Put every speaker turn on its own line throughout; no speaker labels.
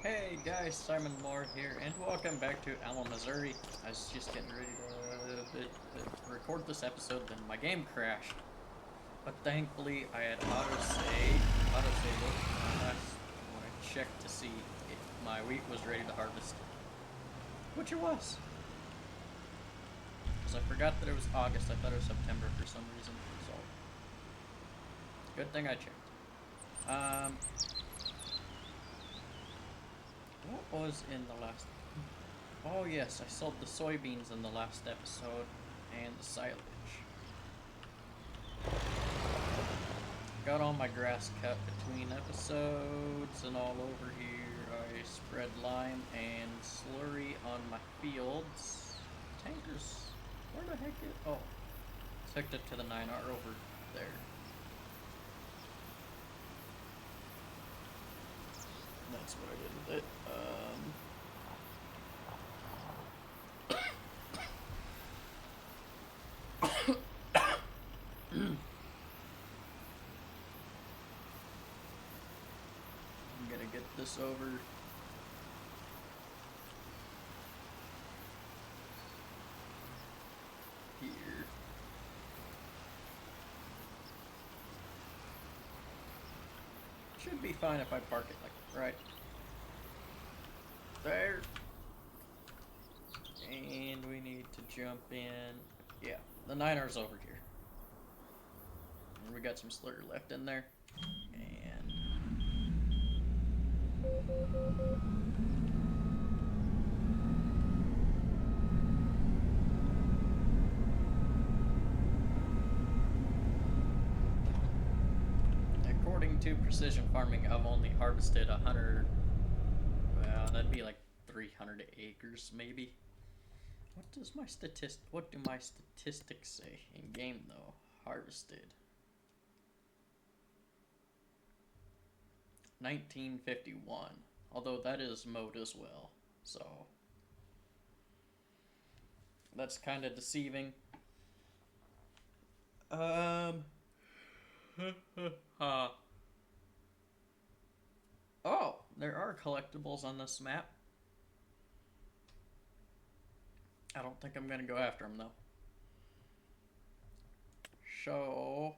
Hey guys, Simon Moore here, and welcome back to Alma, Missouri. I was just getting ready to record this episode, then my game crashed. But thankfully, I had autosave it when I checked to see if my wheat was ready to harvest, which it was. Because I forgot that it was August, I thought it was September for some reason, so good thing I checked. Um, what was in the last... Oh yes, I sold the soybeans in the last episode, and the silage. Got all my grass cut between episodes and all over here. I spread lime and slurry on my fields. Tankers, where the heck is... Oh, it's hooked up to the 9R over there. That's what I did with it. I'm gonna get this over here. Should be fine if I park it like right there. And we need to jump in. Yeah, the 9R's over here. And we got some slurry left in there. And according to precision farming, I've only harvested 100. Well, that'd be like 300 acres, maybe. What do my statistics say in game though? Harvested 1951. Although that is mode as well, so that's kind of deceiving. Um. Oh, there are collectibles on this map. I don't think I'm gonna go after them though. So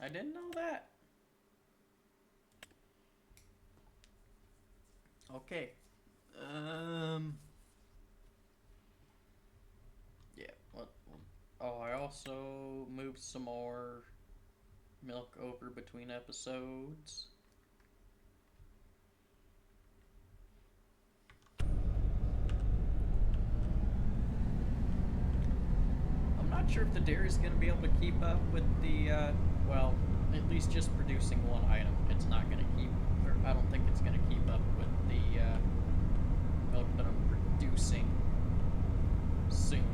I didn't know that. Okay. Yeah. What? Oh, I also moved some more milk over between episodes. I'm not sure if the dairy's going to be able to keep up with the, well, at least just producing one item. It's not going to keep, or I don't think it's going to keep up with the milk that I'm producing soon.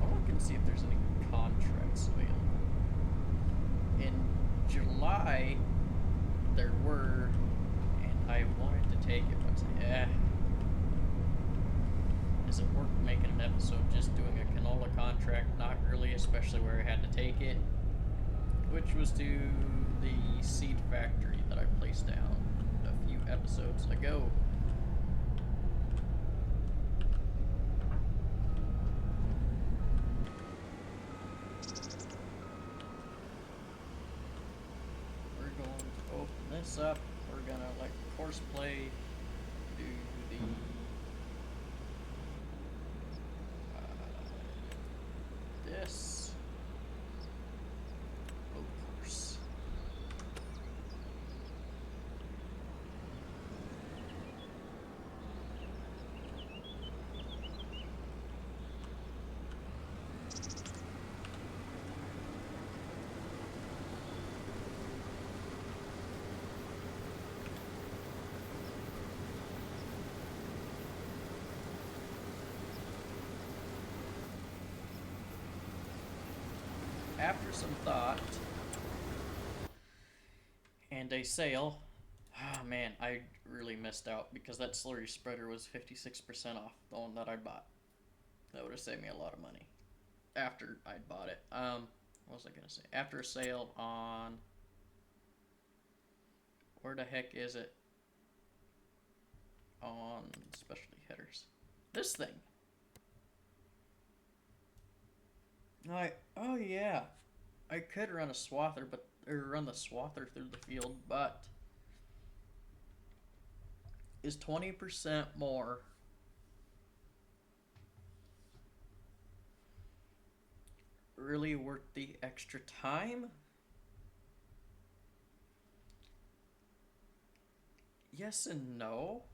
I'll look and see if there's any contracts available. In July, there were, and I wanted to take it, but is it worth making an episode just doing a canola contract? Not really, especially where I had to take it, which was to the seed factory that I placed down a few episodes ago. We're going to open this up. We're gonna like course play, do the this road course. after some thought and a sale, oh man, I really missed out because that slurry spreader was 56% off the one that I bought. That would have saved me a lot of money after I'd bought it. What was I gonna say? After a sale on, where the heck is it? On specialty headers. This thing. Oh yeah, I could run a swather, or run the swather through the field, but is 20% more really worth the extra time? Yes and no.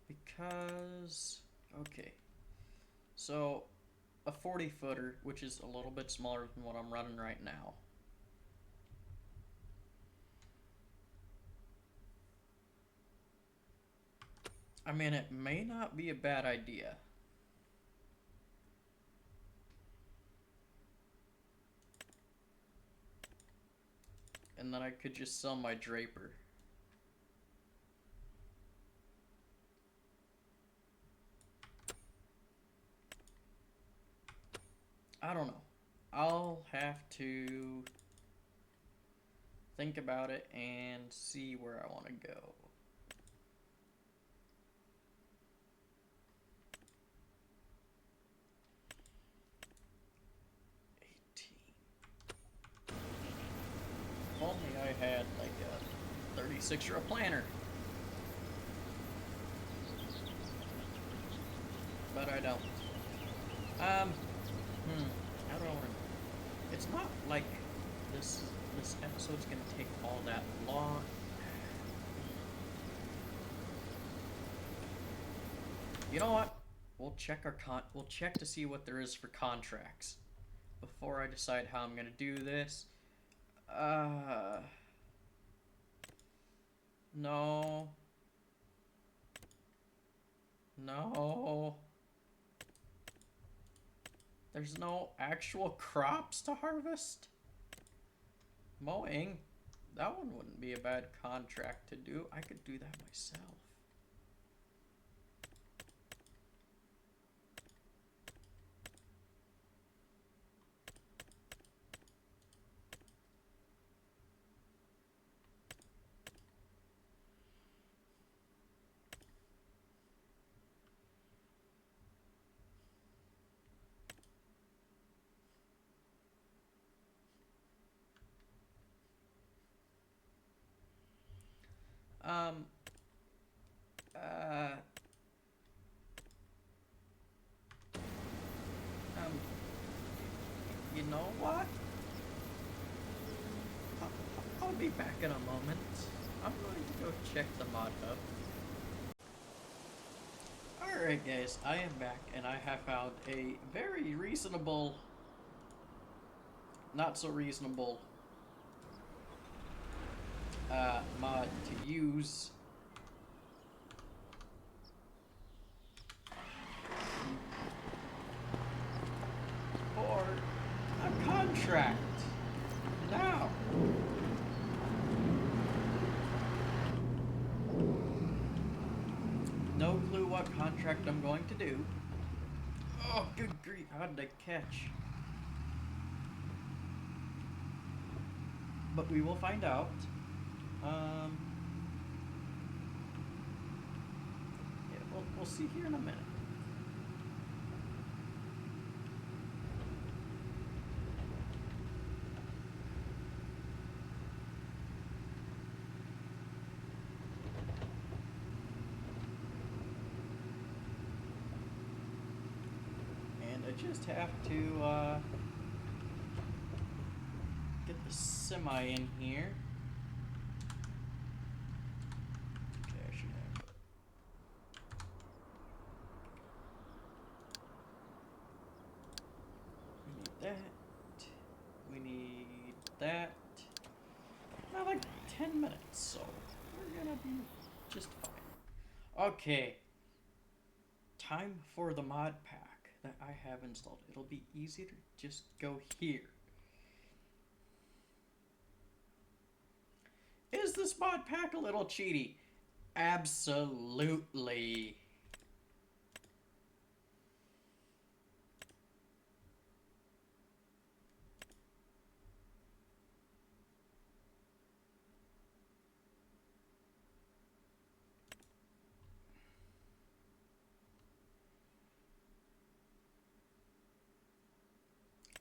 Because, okay. So, a 40 footer, which is a little bit smaller than what I'm running right now. I mean, it may not be a bad idea. And then I could just sell my draper. I don't know. I'll have to think about it and see where I want to go. If only I had like a 36-year planner. But I don't. How do I want to... It's not like this episode's gonna take all that long. You know what? We'll check we'll check to see what there is for contracts before I decide how I'm gonna do this. No. No. There's no actual crops to harvest? Mowing? That one wouldn't be a bad contract to do. I could do that myself. Um, uh, you know what? I'll be back in a moment. I'm going to go check the mod hub. Alright guys, I am back and I have found a very reasonable, not so reasonable mod to use for a contract. Now, no clue what contract I'm going to do. Oh, good grief, how did I catch? But we will find out. Yeah, we'll see here in a minute. And I just have to get the semi in here. Okay, I should have it. We need that. We need that. Not like 10 minutes, so we're gonna be just fine. Okay. Time for the mod pack that I have installed. It'll be easy to just go here. Does this mod pack a little cheaty? Absolutely.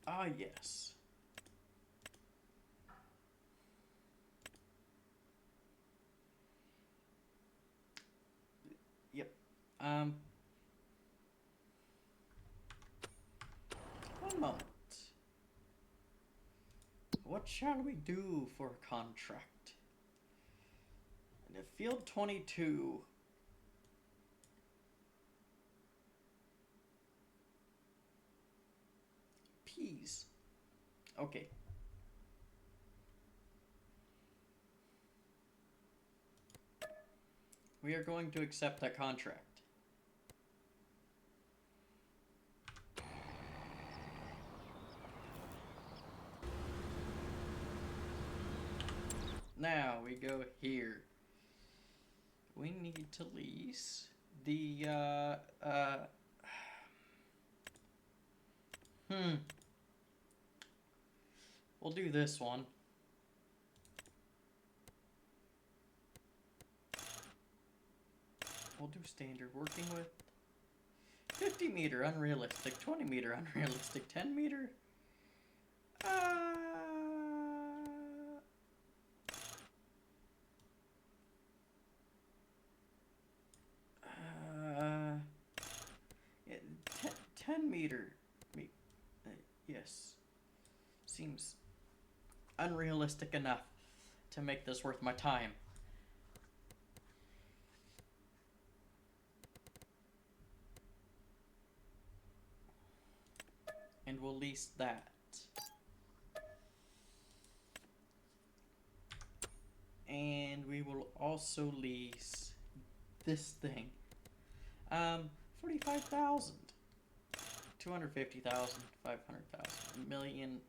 Ah, yes. Yep. One moment. What shall we do for a contract? In field 22. Peas. Okay. We are going to accept that contract. Now we go here. We need to lease the we'll do this one. We'll do standard, working with 50 meter unrealistic, 20 meter unrealistic, 10 meter. Yeah, 10 meter. Yes. Seems unrealistic enough to make this worth my time. And we'll lease that. And we will also lease this thing. 45,000. 250,000, 500,000, a million,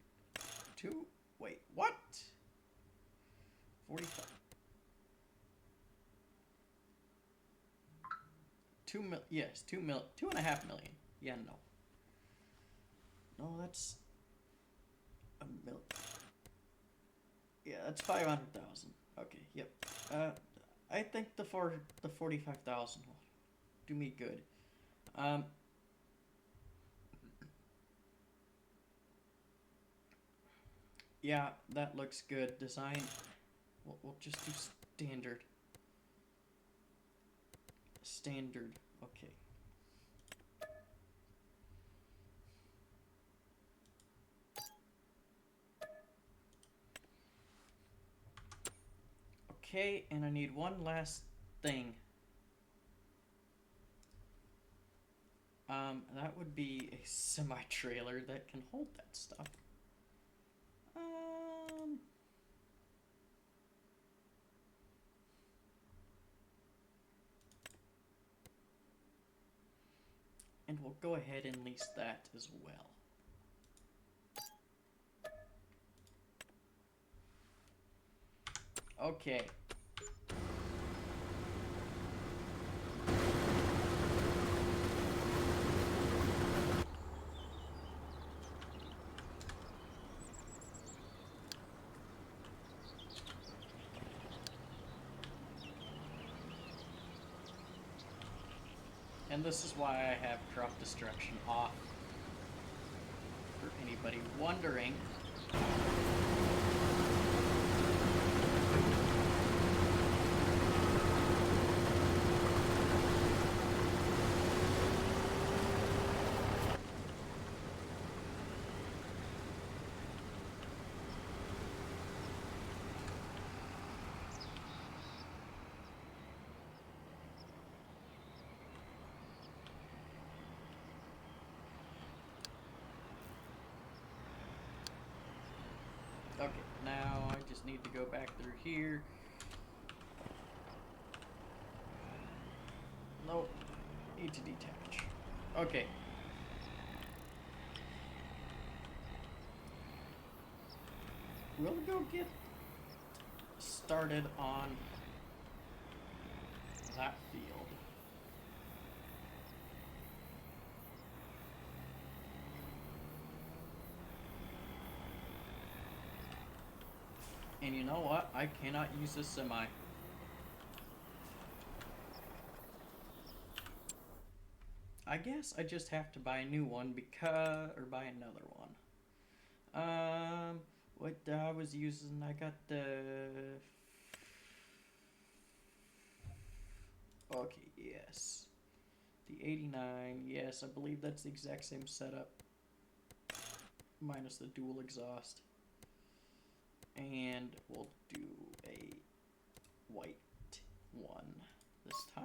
two, wait, what? 45. 2.5 million. Yeah, no. No, that's a million. Yeah, that's 500,000. Okay, yep. I think the 45,000 will do me good. Yeah, that looks good. Design, we'll just do standard. Standard, okay. Okay, and I need one last thing. That would be a semi-trailer that can hold that stuff. And we'll go ahead and lease that as well. Okay. And this is why I have crop destruction off. For anybody wondering. Okay, now I just need to go back through here. Nope. Need to detach. Okay. We'll go get started on that field. And you know what? I cannot use this semi. I guess I just have to buy a new one or buy another one. What I was using, I got the. Okay, yes. The 89, yes, I believe that's the exact same setup. Minus the dual exhaust. And we'll do a white one this time.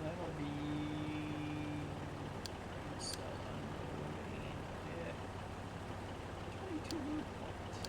That'll be so yeah, 22 points.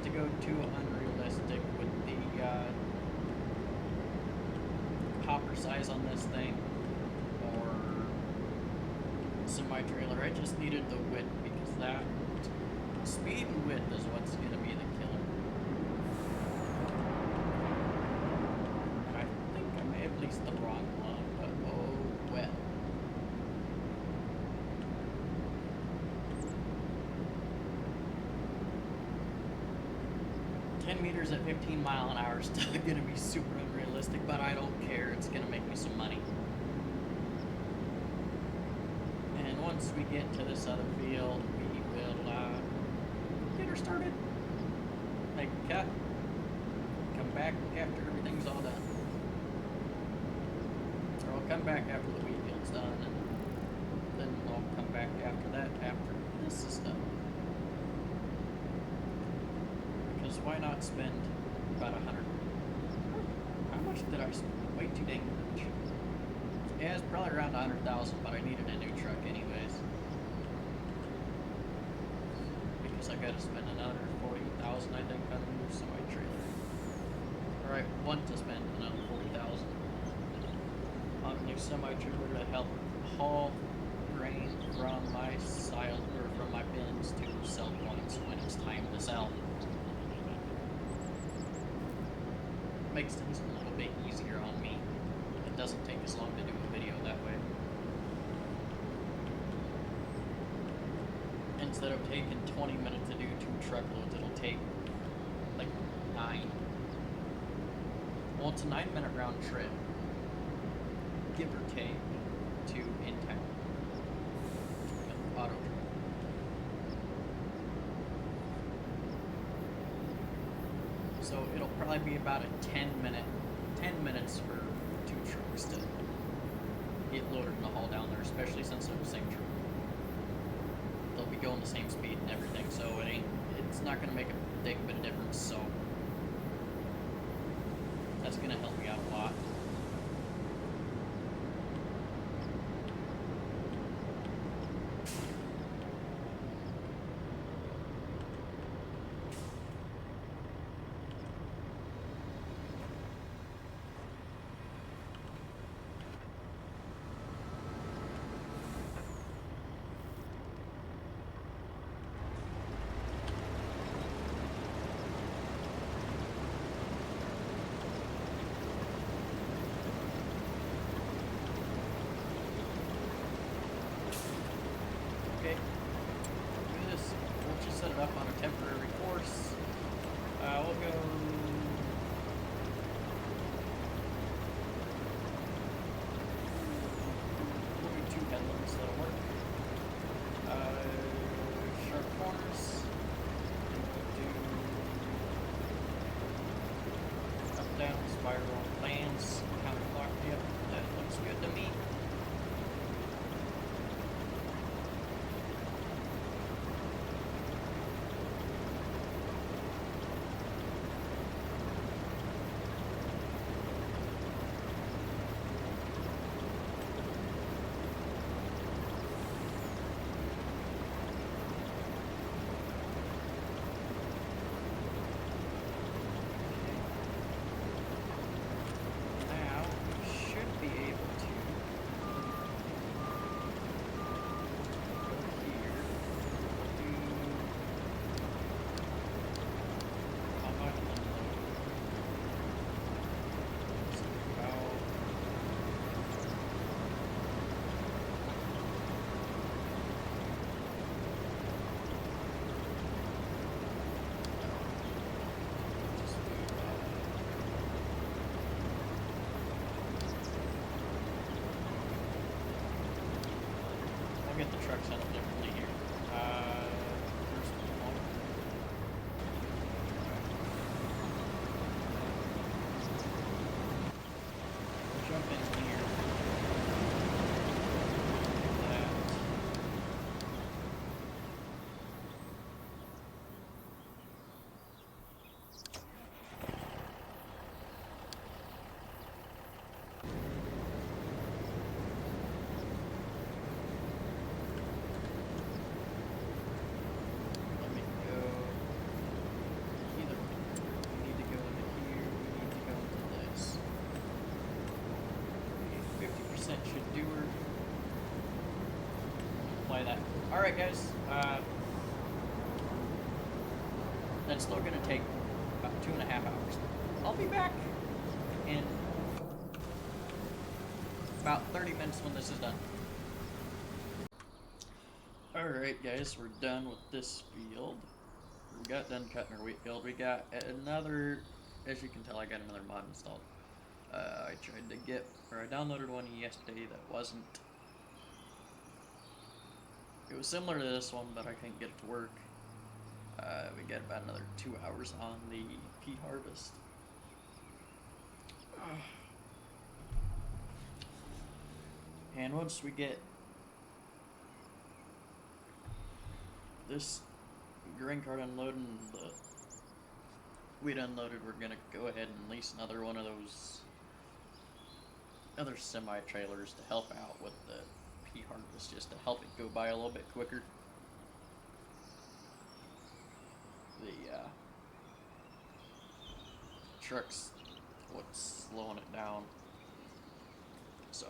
To go too unrealistic with the hopper size on this thing or semi-trailer. I just needed the width because that speed and width is what's going to be the killer. I think I may have leased the wrong one, but oh well. 10 meters at 15 mile an hour is still going to be super unrealistic, but I don't care. It's going to make me some money. And once we get to this other field, we will get her started. Make a cut. Come back after everything's all done. Or I'll come back after the wheat field's done, and then I'll come back after that after this is done. Why not spend about 100? How much did I spend? Way too dang much. Yeah, it's probably around 100,000, but I needed a new truck anyways. Because I gotta spend another 40,000, I think, on a new semi-trailer. Or I want to spend another 40,000 on a new semi-trailer to help haul grain from my from my bins to sell points when it's time to sell. Makes things a little bit easier on me. It doesn't take as long to do a video that way. Instead of taking 20 minutes to do 2 truckloads, it'll take like 9. Well, it's a 9-minute round trip, give or take, to in town. Auto trip. So it'll probably be about a 10 minutes for 2 trucks to get loaded and haul down there, especially since they're the same truck. They'll be going the same speed and everything, so it's not gonna make a big bit of difference, so that's gonna help me out a lot. by our own plans. Counterclock, yep, that looks good to me. I'll get the truck set up differently here. First one. We'll jump in here. That. Should do her. Apply that. Alright guys, that's still gonna take about 2.5 hours. I'll be back in about 30 minutes when this is done. Alright guys, we're done with this field. We got done cutting our wheat field. We got another, as you can tell, I got another mod installed. I tried to get, or I downloaded one yesterday that wasn't. It was similar to this one, but I couldn't get it to work. We got about another 2 hours on the pea harvest. And once we get this grain cart unloaded and the wheat unloaded, we're gonna go ahead and lease another one of those other semi-trailers to help out with the pea harvest, just to help it go by a little bit quicker. The truck's what's slowing it down, so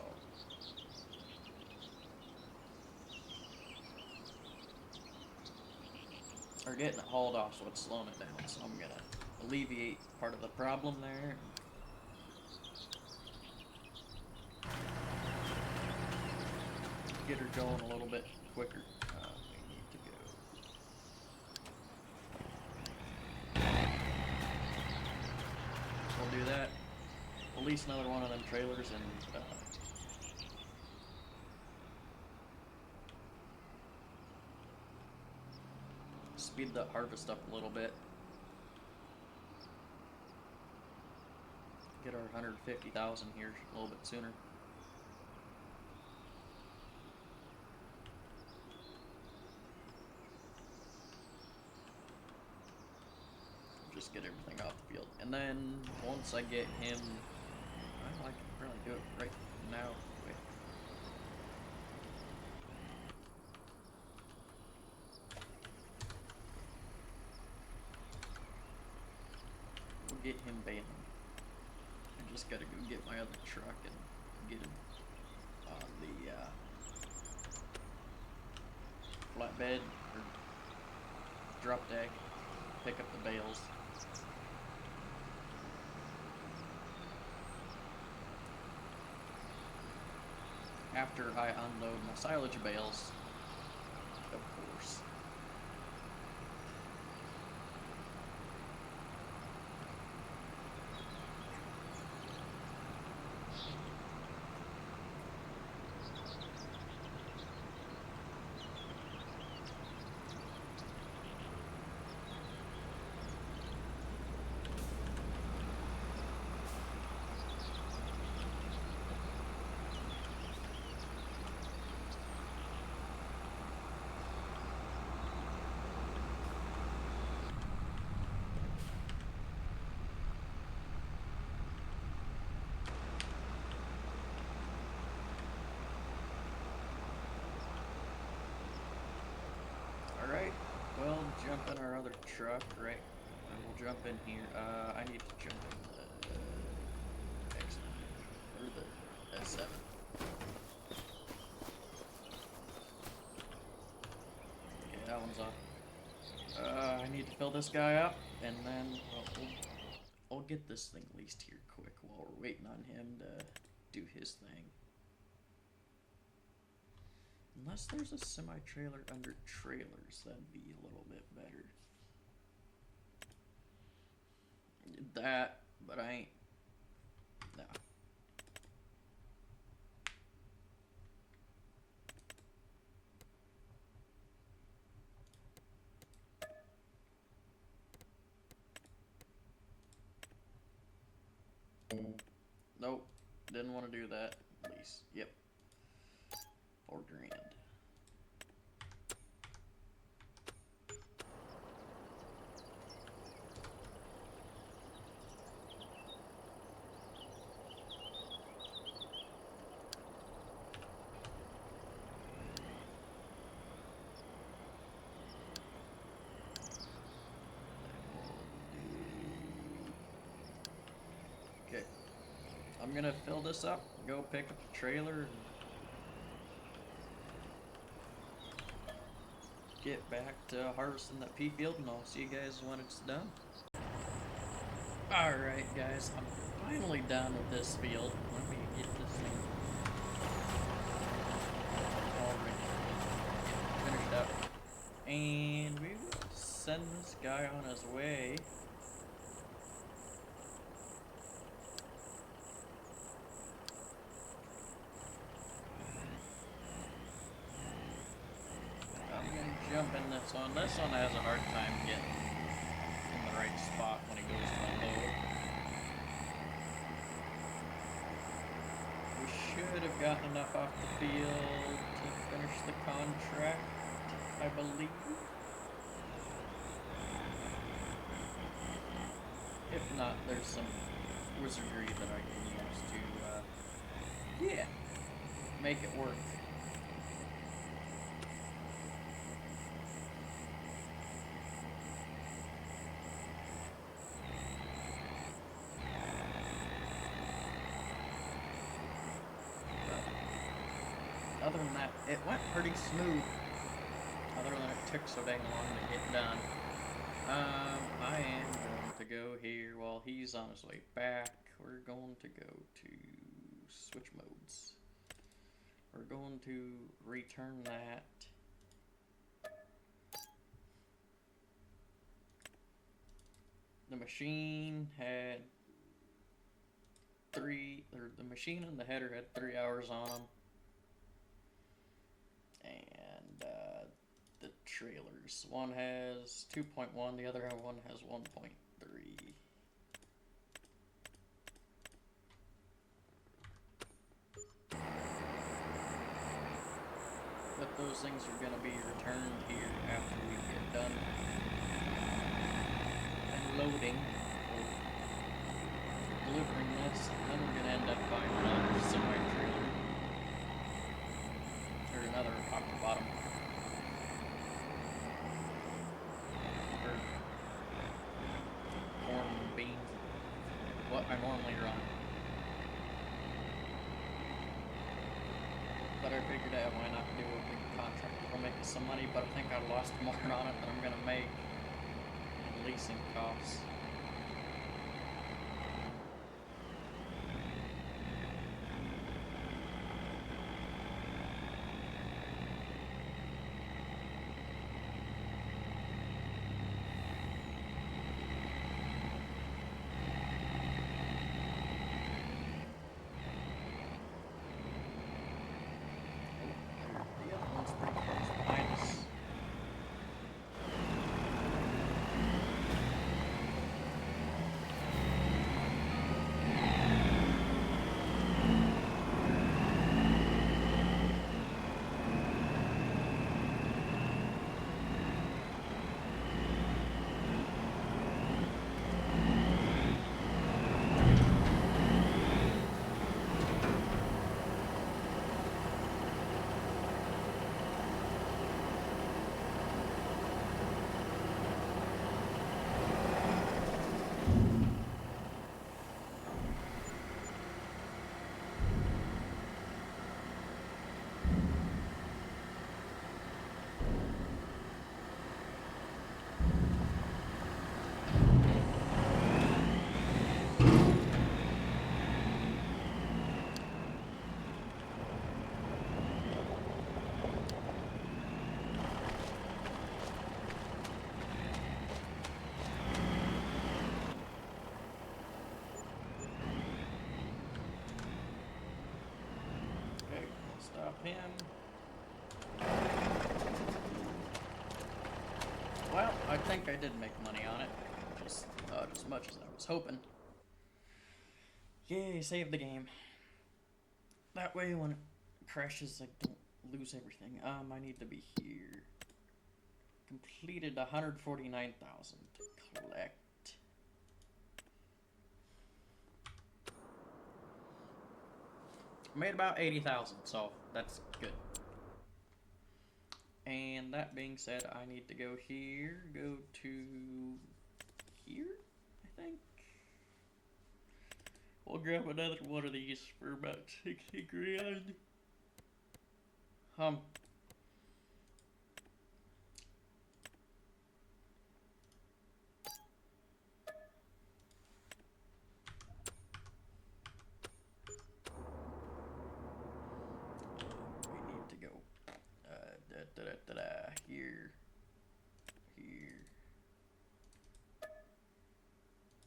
or getting it hauled off, so it's slowing it down. So I'm gonna alleviate part of the problem there. Get her going a little bit quicker. We need to go. We'll do that. We'll lease another one of them trailers and speed the harvest up a little bit. Get our 150,000 here a little bit sooner. Just get everything off the field, and then once I get him, I can really do it right now. Wait. We'll get him baling. I just gotta go get my other truck and get him on the flatbed or drop deck, pick up the bales. After I unload my silage bales, of course. jump in our other truck, right? And we'll jump in here. I need to jump in the X or the S7. Okay, that one's off. I need to fill this guy up, and then I'll get this thing leased here quick while we're waiting on him to do his thing. Unless there's a semi-trailer under trailers, that'd be a little bit better. That, but I ain't. No. Nope. Didn't want to do that. Lease. Yep. $4 grand. Okay. I'm gonna fill this up, go pick up the trailer, and get back to harvesting that pea field, and I'll see you guys when it's done. Alright guys, I'm finally done with this field. Let me get this thing all ready, finished up. And we will send this guy on his way. I'm gonna jump in this one. This one has a hard time getting in the right spot when he goes to unload. We should have gotten enough off the field to finish the contract, I believe. If not, there's some wizardry that I can use to, yeah, make it work. Other than that, it went pretty smooth. Other than it took so dang long to get done. I am going to go here while he's on his way back. We're going to go to switch modes. We're going to return that. The machine had the machine and the header had 3 hours on them. And the trailers. One has 2.1, the other one has 1.3. But those things are going to be returned here after we get done unloading or delivering this, and then we're going to end up buying another semi-trailer. Or another top to bottom. Or corn and beans. What I normally run. But I figured out why not do a big contract. It'll make us some money, but I think I lost more on it than I'm gonna make in leasing costs. him. Well, I think I did make money on it. Just not as much as I was hoping. Yay, save the game. That way when it crashes, I don't lose everything. I need to be here. Completed 149,000 to collect. Made about 80,000, so that's good. And that being said, I need to go here, go to here, I think. We'll grab another one of these for about 60 grand. We need to go here, here.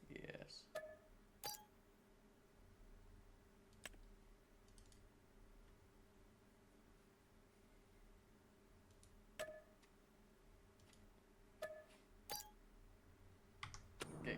Yes. Okay.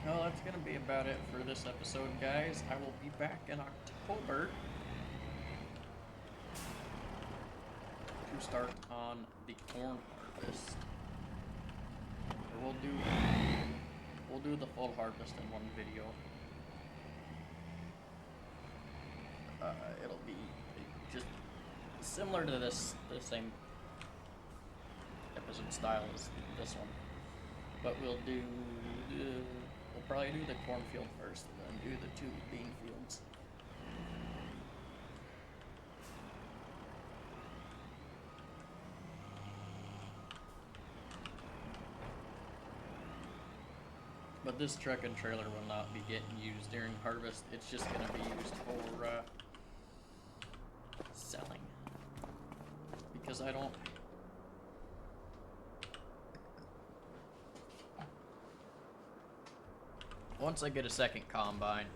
Well, that's gonna be about it for this episode, guys. I will be back in October to start on the corn harvest. We'll do the full harvest in one video. It'll be just similar to the same episode style as this one, but we'll probably do the cornfield first, and then do the 2 bean fields. But this truck and trailer will not be getting used during harvest. It's just going to be used for selling. Because I don't... Once I get a second combine,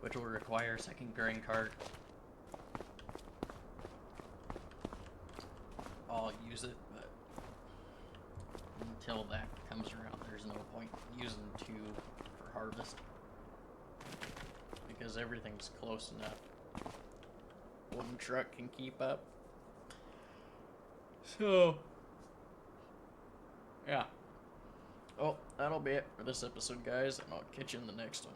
which will require a second grain cart, I'll use it, but until that comes around, there's no point using 2 for harvest, because everything's close enough. One truck can keep up. So, yeah. Well, that'll be it for this episode, guys, and I'll catch you in the next one.